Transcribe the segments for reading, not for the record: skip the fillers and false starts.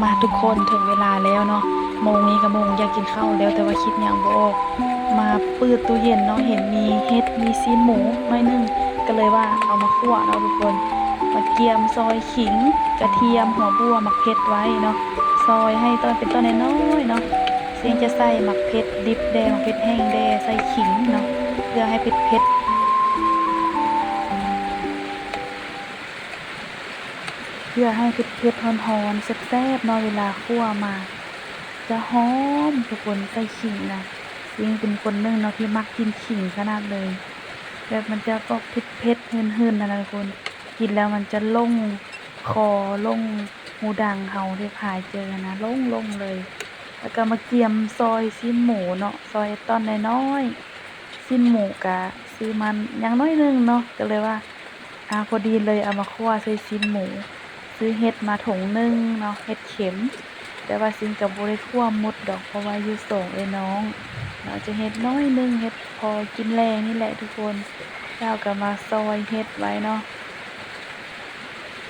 มาทุกคนถึงเวลาแล้วเนาะโมงนี้กับโมงอยากกินข้าวแล้วแต่ว่าคิดยังบ่ออกมาเปิดตู้เย็นเนาะเห็นมีเห็ดมีซีนหมูหน่อยนึงก็เลยว่าเอามาคั่วเนาะทุกคนมาเกียมซอยขิงกระเทียมหัวบัวหมักเผ็ดไว้เนาะซอยให้ตอนเป็นต้นน้อยๆเนาะเสียงจะใส่หมักเผ็ดดิบแดงหมักเผ็ดแห้งแดใส่ขิงเนาะเพื่อให้เผ็ด เพื่อให้เผ็ดๆร้อนๆแซ่บๆเนาะเวลาคั่วมาจะหอมทุกคนใส่ขิงนะยิ่งเป็นคนหนึงเนาะที่มักกินขิงขนาดเลยแบบมันจะก็เผ็ดๆหืนๆนะทุกคนกินแล้วมันจะลงคอลงหูดังเฮาที่พายเจอนะลงเลยแล้วก็มาเกียมซอยซีนหมูเนาะซอยตอนน้อยๆซีนหมูกะซื้อมันอย่างน้อยนึงเนาะก็เลยว่าพอดีเลยเอามาคั่วใส่ซีนหมู ซื้อเห็ดมาถุงนึงเนาะเห็ดเข็มแต่ว่าซิงกับบ่ได้คั่วหมดดอกเพราะว่าอยู่สองน้องเราจะเห็ดน้อยนึงเห็ดพอกินแรงนี่แหละทุกคนแล้วก็มาซอยเห็ดไว้เนาะ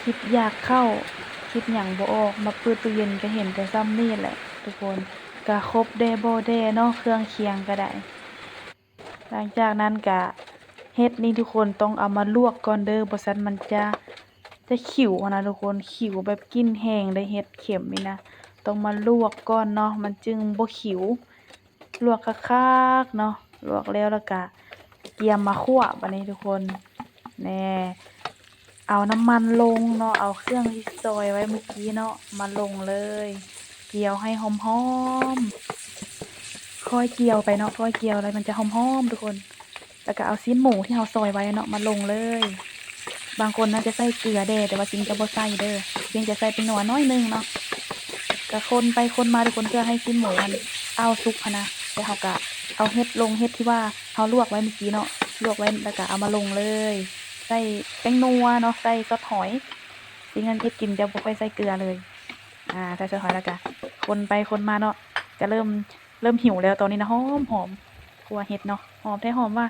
คิดอยากเข้าคิดหยังบ่ออกมาเปิดตู้เย็นก็เห็นแต่ซ้ำนี่แหละทุกคนก็ครบแด่บ่แด่เนาะเครื่องเคียงก็ได้หลังจากนั้นก็เห็ดนี่ทุกคนต้องเอามาลวกก่อนเด้อบ่ซั้นมันจะขิวนะทุกคนขิวแบบกลิ่นแห้งเลยเห็ดเข็มนี่นะต้องมาลวกก่อนเนาะมันจึงบ่ขิวลวกคักๆเนาะลวกแล้วก็เตรียมมาคั่วบัดนี้ทุกคนแน่เอาน้ำมันลงเนาะเอาเครื่องที่ซอยไว้เมื่อกี้เนาะมาลงเลยเจียวให้หอมๆค่อยเจียวไปเนาะค่อยเจียวอะไรมันจะหอมๆทุกคนแล้วก็เอาซีนหมูที่เราซอยไว้เนาะมาลงเลยบางคนน่าจะใส่เกลือเด้แต่ว่าจริงจะบ่ใส่เด้อจริงจะใส่เป็นหนัวน้อยนึงเนาะก็คนไปคนมาทุกคนเพื่อให้ซีนหมูมันเอาสุกหั้นนะแล้วเราก็เอาเห็ดลงเห็ดที่ว่าเราลวกไว้เมื่อกี้เนาะลวกไว้แล้วก็เอามาลงเลยใส่แป้งนัวเนาะใส่ซอสหอยจริงงั้นเฮ็ดกินจะบ่ค่อยใส่เกลือเลยใส่ซอสหอยแล้วก็คนไปคนมาเนาะจะเริ่มหิวแล้วตอนนี้นะหอมหอมกลัวเห็ดเนาะหอมแท้หอมว่า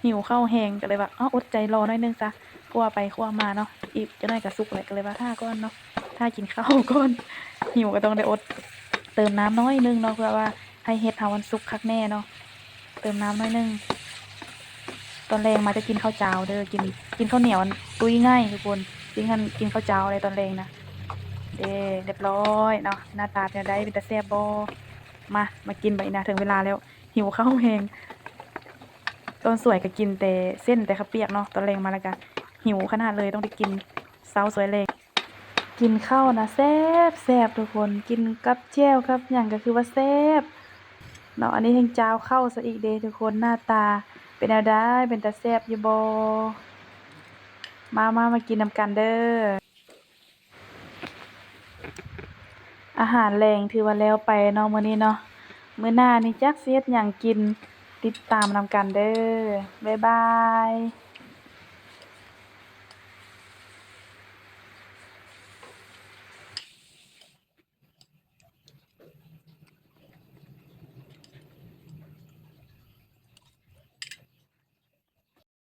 หิวข้าวแห้งก็เลยว่าอดใจรอหน่อยนึงซะคั่วไปคั่วมาเนาะอีกจะหน่อยก็สุกเลยก็เลยว่าท่าก่อนเนาะท่ากินข้าวก่อนหิวก็ต้องได้อดเติมน้ำน้อยนึงเนาะเพื่อว่าให้เห็ดเฮามันสุกคักแน่เนาะเติมน้ำน้อยนึงตอนแรงมาจะกินข้าวเจ้าเด้อกินข้าวเหนียวตุ้ยง่ายทุกคนจริงกันกินข้าวเจ้าอะไรตอนแรงนะเรียบร้อยเนาะหน้าตาเป็นได้เป็นตาแซ่บบ่มากินไปนะถึงเวลาแล้วหิวข้าวแห้งตอนสวยก็กินแต่เส้นแต่ข้าวเปียกเนาะตอนแรงมาแล้วก็หิวขนาดเลยต้องได้กินเช้าสวยแรงกินข้าวนะแซ่บแซ่บทุกคนกินกับแจ่วครับอย่างก็คือว่าแซ่บเนาะอันนี้แห้งจ้าวเข้าซะอีกเด้ทุกคนหน้าตาเป็นแนวใดเป็นตาแซ่บอยู่บ่มากินนำกันเด้ออาหารแรงถือว่าแล้วไปเนาะมื้อนี้เนาะมื้อหน้านี่จักสิเฮ็ดหยังกินติดตามนำกันเด้อบ๊ายบาย